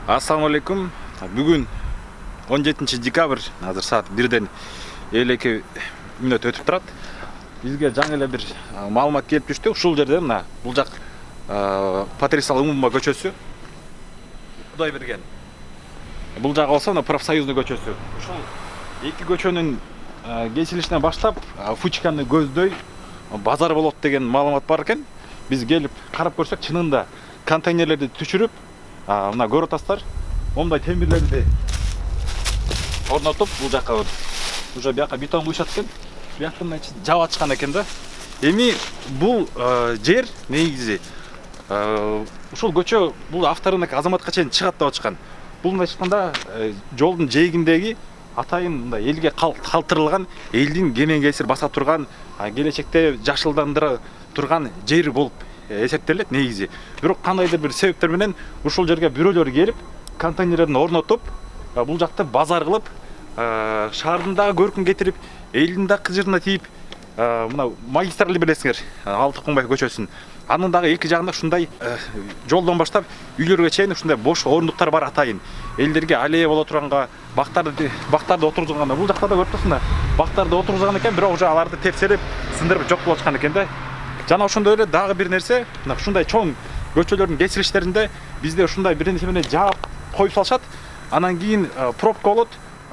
Ассаламу алейкум. Бүгін 17 декабрь, азыр саат 1-ден 52 мүнөт өтүп турат. Бизге жаңы эле бир маалымат келип түштү. Ушул жерде мына бул жак Патрис Лумумба көчөсү. Кудай берген. Бул жак болсо мына профсоюзный көчөсү. Ушул эки көчөнүн кесилишинен баштап Фучиканы көздөй базар болот деген маалымат бар экен. Биз келип карап көрсөк, чынында контейнерлерди түшүрүп, мына көрүп атасыздар, мондай темирлерди орнотуп, бул жака уже бияка бетон куйшат экен. Бияктан жаап ачкан экен да. Эми бул жер негизи ушул көчө бул авторунак Азаматка чейин чыгат деп ачкан. Бул мындай чыкканда жолдун жээгиндеги атайын мындай элге калтырылган, элдин кемен кесир баса турган, келечекте жашылдандыра турган жер болуп эсептелет негизи. Бирок кандайдыр бир себептер менен ушул жерге бирөөлөр келип, контейнерлерин орнотуп, бул жакты базар кылып, шаардын дагы көркүн кетирип, элдин дагы кыжырына тийип, мына магистралды билесиңер, Алтыкумбай көчөсүн. Анын дагы эки жагында ушундай жолдон баштап үйлөргө чейин ушундай бош орундуктар бар атайын. Элдерге аллея боло турганга, бактарды отургузганда, бул жакта да көрүп турсуңдар, бактарды отургузган экен, бирок уже аларды текшерип, сындырып жок болуп аткан экен да. Жана ошондой эле дагы бир нерсе, мына ушундай чоң көчөлөрдүн кесилиштеринде бизде ушундай бир нерсе менен жаап коюп салышат. Анан кийин пробка болот.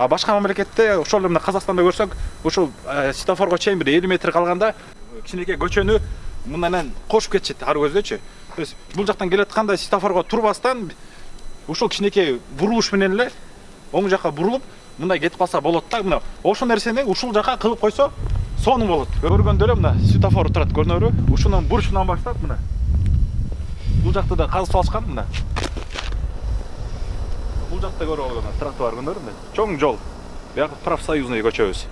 Башка мамлекетте, ошол эле мына Казакстанда көрсөк, ушул светофорго чейин бир 50 метр калганда кичинекей көчөнү мындан кошуп кетишет ар көздөчү. То есть бул жактан келатканда светофорго турбастан ушул кичинекей бурулуш менен эле оң жакка бурулуп, мындай кетип калса болот да. Мына ошол нерсени ушул жакка кылып койсо, сонун болот. Көргөндө эле мына светофор турат, көрүнөбү? Ушунун бурчунан баштап мына бул жакта да казып салышкан мына. Бул жакта көрүп алган тротуар көрүнөбү? Чоң жол. Бияк профсоюзный көчөбүз.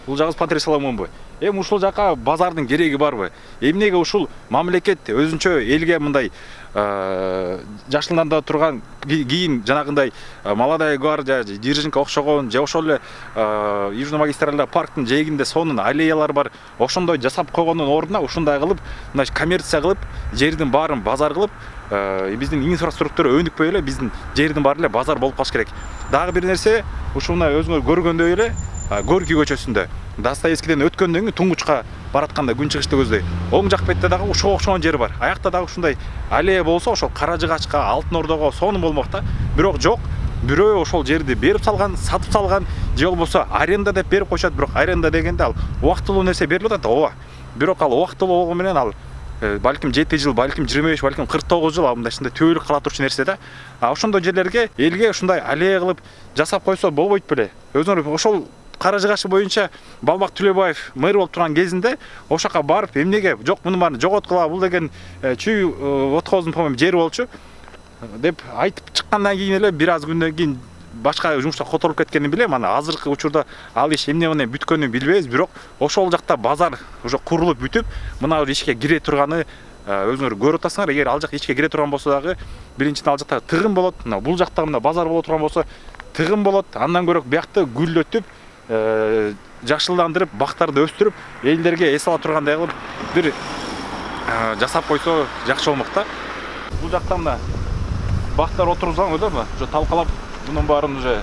Бул жагыбыз Патрис Лумумба. Эми ушул жака базардын кереги барбы? Эмнеге ушул мамлекет өзүнчө элге мындай жашылдандыра турган кийин жанагындай Молодая гвардия, Дзержинка окшогон, же ошол эле Южный магистральда парктын жээгинде сонун аллеялар бар. Ошондой жасап койгондун ордуна ушундай кылып, мына коммерция кылып, жердин баарын базар кылып, биздин инфраструктура өнүкпөй эле, биздин жердин баары эле базар болуп калыш керек. Дагы бир нерсе, ушуна өзүңөр көргөндөй эле Горький көчөсүндө Достоевскийден өткөндөн кийин Туңгучка баратканда күн чыгышты көздөй. Оң жак бетте дагы ушуга окшогон жер бар. Аякта дагы ушундай аллея болсо, ошол Каражыгачка, Алтын Ордого сонун болмок да. Бирок жок, бирөө ошол жерди берип салган, сатып салган, же болбосо аренда деп берип коюшат. Бирок аренда дегенде ал убактылуу нерсе берилип атат, ооба. Бирок ал убактылуу болгону менен ал балким 7 жыл, балким 25, балким 49 жыл мындай түбөлүк кала турчу нерсе да. Ошондой жерлерге элге ушундай аллея кылып жасап койсо болбойт беле. Өзүңөр ошол Каражыгач боюнча Балбак Түлөбаев мэр болуп турган кезинде ошака барып, эмнеге жок муну баарын жоготкула, бул деген чүй отхоздун по-моему жери болчу деп айтып чыккандан кийин эле бир аз күндөн кийин башка жумушта которуп кеткенин билем. Ана азыркы учурда ал иш эмне менен бүткөнүн билбейбиз, бирок ошол жакта базар уже курулуп бүтүп, мына ишке кире турганы өзүңөр көрүп атасыңар. Эгер ал жак ишке кире турган болсо дагы биринчиден ал жакта тыгын болот, мына бул жакта мына базар боло турган болсо тыгын болот. Андан көрөк биякты гүлдөтүп, жашылдандырып, бактарды өстүрүп, элдерге эс ала тургандай кылып бир жасап койсо жакшы болмок да. Бул жакта мына бактар отургузган да, мына уже талкалап, мунун баарын уже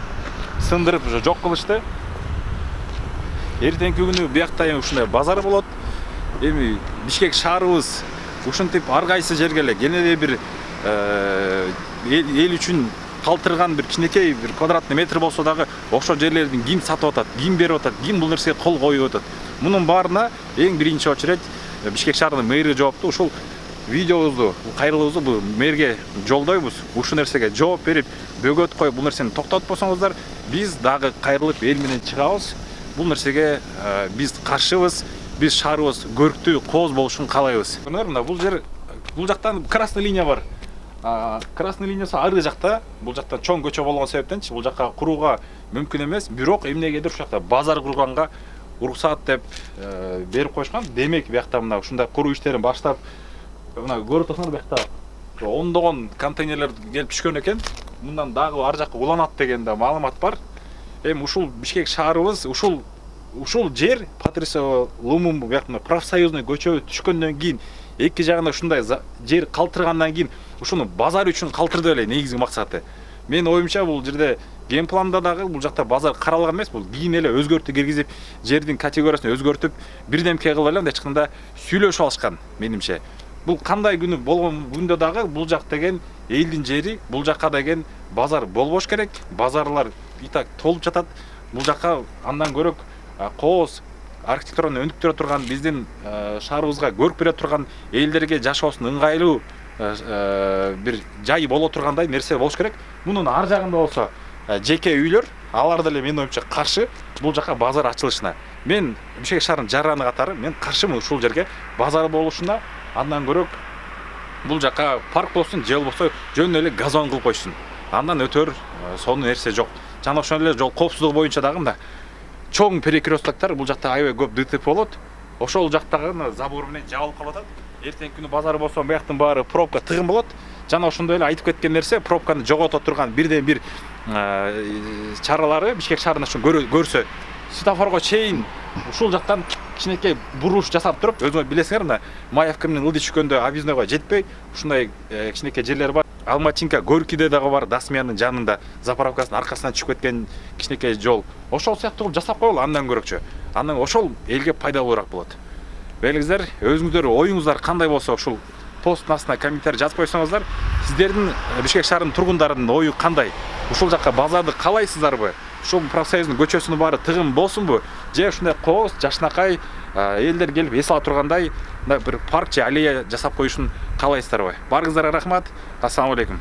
сындырып, уже жок кылышты. Эртеңки күнү биякта эми ушундай базар болот. Эми Бишкек шаарыбыз ушинтип ар кайсы жерге эле кенеде бир эл үчүн калтырган бир кичинекей бир квадратный метр болсо дагы ошол жерлердин ким сатып атат, ким берип атат, ким бул нерсеге кол коюп атат. Мунун баарына эң биринчи очередь Бишкек шаарынын мэри жоопту. Ушул видеобузду, кайрылуубузду бул мэрге жолдойбуз. Ушул нерсеге жооп берип, бөгөт коюп, бул нерсени токтотпосоңуздар, биз дагы кайрылып эл менен чыгабыз. Бул нерсеге биз каршыбыз. Биз шаарыбыз көрктүү, кооз болушун каалайбыз. Мына бул жер, бул жактан красный линия бар. Красный линиясы ары жакта, бул жакта чоң көчө болгон себептенчи бул жакка курууга мүмкүн эмес. Бирок эмнегедир ушул жакта базар курганга уруксаат деп берип коюшкан. Демек биякта мына ушундай куруу иштерин баштап, мына көрүп атасыңар биякта ондогон контейнерлер келип түшкөн экен. Мындан дагы ар жакка уланат деген да маалымат бар. Эми ушул Бишкек шаарыбыз, ушул жер Патрис Лумумба биякта профсоюзный көчө түшкөндөн кийин эки жагына ушундай жер калтыргандан кийин ушуну базар үчүн калтырды эле негизги максаты. Менин оюмча бул жерде ген планда дагы бул жакта базар каралган эмес, бул кийин эле өзгөртүү киргизип, жердин категориясын өзгөртүп, бирдемке кылып эле мындай айтканда сүйлөшүп алышкан менимче. Бул кандай күнү болгон күндө дагы бул жак деген элдин жери, бул жакка деген базар болбош керек. Базарлар и так толуп жатат. Бул жакка андан көрөк кооз архитектураны өнүктүрө турган, биздин шаарыбызга көрк бере турган, элдерге жашоосун ыңгайлуу бир жай боло тургандай нерсе болуш керек. Мунун ар жагында болсо жеке үйлөр, алар деле менин оюмча каршы бул жакка базар ачылышына. Мен Бишкек шаарынын жараны катары мен каршымын ушул жерге базар болушуна. Андан көрөк бул жакка парк болсун, же болбосо жөн эле газон кылып койсун. Андан өтөр сонун нерсе жок. Жана ошол эле жол коопсуздугу боюнча дагы мында чоң перекресттоктор, бул жакта аябай көп ДТП болот. Ошол жактагы забор менен жабылып калып атат. Эртеңки күнү базар болсо бияктын баары пробка тыгын болот. Жана ошондой эле айтып кеткен нерсе, пробканы жогото турган бирден бир чаралары Бишкек шаарында көрсө, светофорго чейин ушул жактан кичинекей буруш жасап туруп, өзүңөр билесиңер, мына Маевка менен ылдый түшкөндө объездныйга жетпей, ушундай кичинекей жерлер бар. Алмачинка Горькийде дагы бар, Дасмиянын жанында заправкасынын аркасынан түшүп кеткен кичинекей жол. Ошол сыяктуу кылып жасап койгула андан көрөкчү. Андан ошол элге пайдалуураак болот. Белгиңиздер, өзүңүздөр оюңуздар кандай болсо ушул посттун астына комментарий жазып койсоңуздар, сиздердин Бишкек шаарынын тургундарынын ою кандай? Ушул жакка базарды каалайсыздарбы? Ушул профсоюздун көчөсүнүн баары тыгын болсунбу? Же ушундай кооз, жакшынакай элдер келип эс ала тургандай бир парк же аллея жасап коюшун каалайсыздарбы? Барыңыздарга рахмат. Ассаламу алейкум.